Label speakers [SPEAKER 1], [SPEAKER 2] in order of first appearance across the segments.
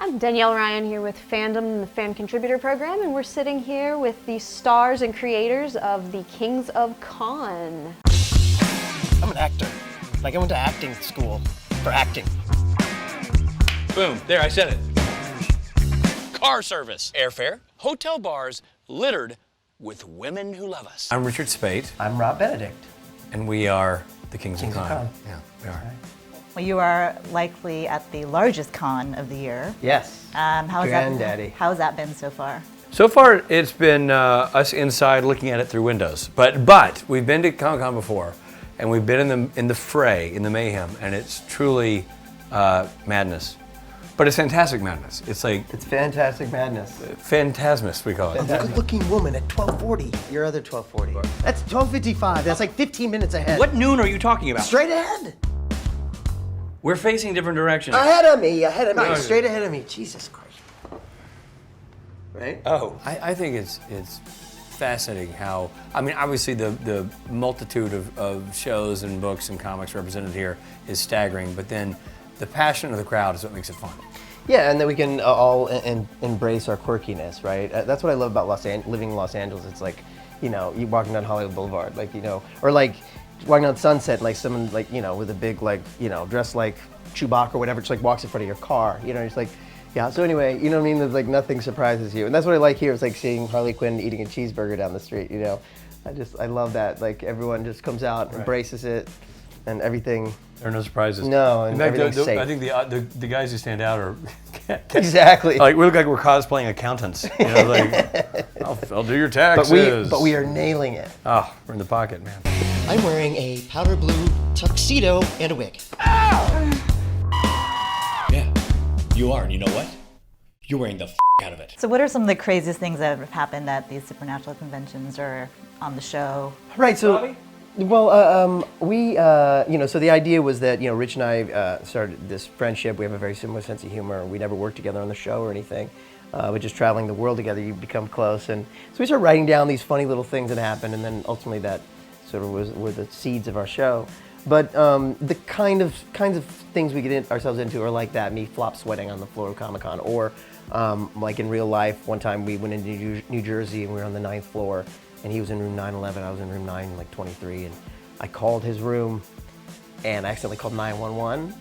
[SPEAKER 1] I'm Danielle Ryan here with Fandom, the Fan Contributor Program, and we're sitting here with the stars and creators of the Kings of Con.
[SPEAKER 2] I'm an actor. Like, I went to acting school for acting.
[SPEAKER 3] Boom, there, I said it. Car service, airfare, hotel bars littered with women who love us.
[SPEAKER 4] I'm Richard Speight.
[SPEAKER 2] I'm Rob Benedict.
[SPEAKER 4] And we are the Kings of
[SPEAKER 2] of
[SPEAKER 4] Con.
[SPEAKER 2] Con.
[SPEAKER 4] Yeah, we are.
[SPEAKER 5] Well, you are likely at the largest con of the year.
[SPEAKER 2] Yes. Granddaddy.
[SPEAKER 5] How's that been so far?
[SPEAKER 4] So far, it's been us inside looking at it through windows. But we've been to Comic-Con before, and we've been in the fray, in the mayhem, and it's truly madness. But it's fantastic madness. It's like
[SPEAKER 2] It's fantastic madness.
[SPEAKER 4] phantasmus, we call it.
[SPEAKER 2] A good-looking woman at 12:40. Your other 12:40. That's 12:55. That's like 15 minutes ahead.
[SPEAKER 4] What noon are you talking about?
[SPEAKER 2] Straight ahead.
[SPEAKER 4] We're facing different directions.
[SPEAKER 2] Ahead of me.
[SPEAKER 4] No.
[SPEAKER 2] Straight ahead of me. Jesus Christ. Right?
[SPEAKER 4] Oh, I think it's fascinating how, I mean, obviously the multitude of shows and books and comics represented here is staggering, but then the passion of the crowd is what makes it fun.
[SPEAKER 2] Yeah, and then we can all embrace our quirkiness, right? That's what I love about living in Los Angeles. It's like, you know, you walking down Hollywood Boulevard, like, you know, or like walking down Sunset, like someone like, you know, with a big, like, you know, dressed like Chewbacca or whatever, just like walks in front of your car, you know, it's like, yeah, so anyway, you know what I mean? There's like nothing surprises you. And that's what I like here, is like seeing Harley Quinn eating a cheeseburger down the street, you know? I love that. Like everyone just comes out, embraces it, and everything.
[SPEAKER 4] There are no surprises.
[SPEAKER 2] No, and
[SPEAKER 4] in fact,
[SPEAKER 2] everything's safe.
[SPEAKER 4] I think the guys who stand out are
[SPEAKER 2] Exactly.
[SPEAKER 4] like we look like we're cosplaying accountants. You know, like I'll do your taxes.
[SPEAKER 2] But we are nailing it.
[SPEAKER 4] Oh, we're in the pocket, man.
[SPEAKER 6] I'm wearing a powder blue tuxedo and a wig.
[SPEAKER 3] Yeah, you are, and you know what? You're wearing the out of it.
[SPEAKER 5] So what are some of the craziest things that have happened at these supernatural conventions or on the show?
[SPEAKER 2] Right, so, well, we, you know, so the idea was that, you know, Rich and I started this friendship. We have a very similar sense of humor. We never worked together on the show or anything. But just traveling the world together, you become close. And so we started writing down these funny little things that happened, and then ultimately that sort of were the seeds of our show. But the kinds of things we get ourselves into are like that, me flop sweating on the floor of Comic-Con, or like in real life, one time we went into New Jersey and we were on the 9th floor, and he was in room 911, I was in room 923, and I called his room, and I accidentally called 911,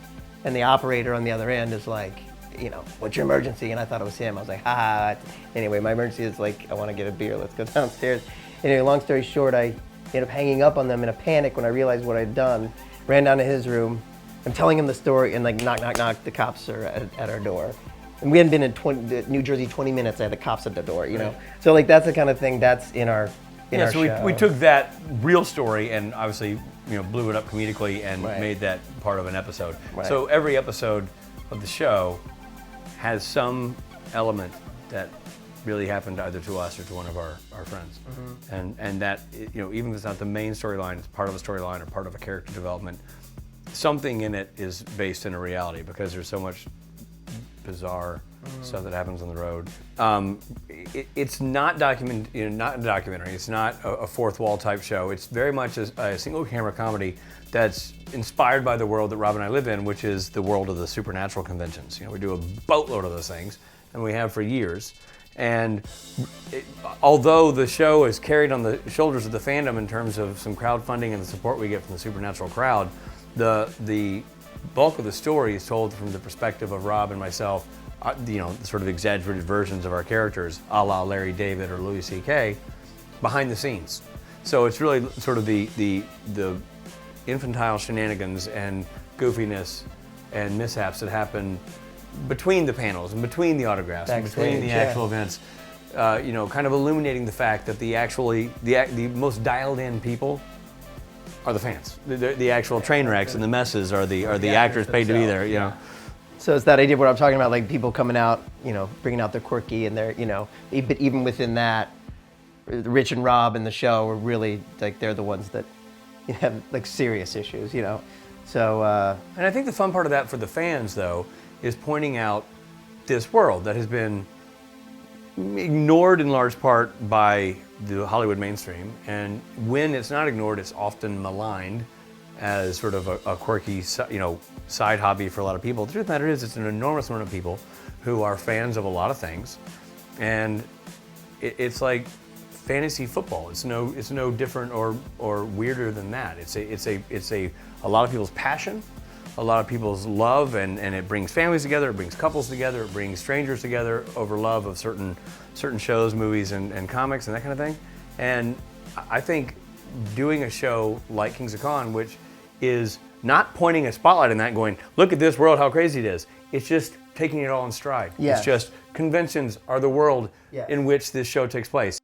[SPEAKER 2] and the operator on the other end is like, you know, what's your emergency? And I thought it was him. I was like, ha. Anyway, my emergency is like, I want to get a beer, let's go downstairs. Anyway, long story short, I ended up hanging up on them in a panic when I realized what I'd done, ran down to his room, I'm telling him the story, and like knock, knock, knock, the cops are at our door. And we hadn't been in New Jersey 20 minutes, I had the cops at the door, you know? So like that's the kind of thing that's in our
[SPEAKER 4] So
[SPEAKER 2] show.
[SPEAKER 4] we took that real story and obviously, you know, blew it up comedically and
[SPEAKER 2] Right.
[SPEAKER 4] made that part of an episode.
[SPEAKER 2] Right.
[SPEAKER 4] So every episode of the show has some element that really happened either to us or to one of our friends. And that, you know, even if it's not the main storyline, it's part of a storyline or part of a character development, something in it is based in a reality because there's so much bizarre stuff that happens on the road. It's not not a documentary. It's not a fourth wall type show. It's very much a single camera comedy that's inspired by the world that Rob and I live in, which is the world of the supernatural conventions. You know, we do a boatload of those things, and we have for years. And although the show is carried on the shoulders of the fandom in terms of some crowdfunding and the support we get from the supernatural crowd, the bulk of the story is told from the perspective of Rob and myself, you know, the sort of exaggerated versions of our characters, a la Larry David or Louis C.K., behind the scenes. So it's really sort of the infantile shenanigans and goofiness and mishaps that happen between the panels and between the autographs and between the actual events, you know, kind of illuminating the fact that the most dialed in people are the fans. The actual train wrecks and the messes are the actors paid to be there, you know.
[SPEAKER 2] So it's that idea of what I'm talking about, like people coming out, you know, bringing out their quirky and their, you know, but even within that, Rich and Rob in the show are really, like, they're the ones that have, like, serious issues, you know. So,
[SPEAKER 4] And I think the fun part of that for the fans, though, is pointing out this world that has been ignored in large part by the Hollywood mainstream. And when it's not ignored, it's often maligned as sort of a quirky, you know, side hobby for a lot of people. The truth of the matter is, it's an enormous amount of people who are fans of a lot of things, and it's like fantasy football. It's no different or weirder than that. It's a lot of people's passion, a lot of people's love, and it brings families together, it brings couples together, it brings strangers together over love of certain shows, movies, and comics and that kind of thing. And I think doing a show like Kings of Con, which is not pointing a spotlight on that and going, look at this world, how crazy it is. It's just taking it all in stride.
[SPEAKER 2] Yeah.
[SPEAKER 4] It's just conventions are the world
[SPEAKER 2] Yeah.
[SPEAKER 4] in which this show takes place.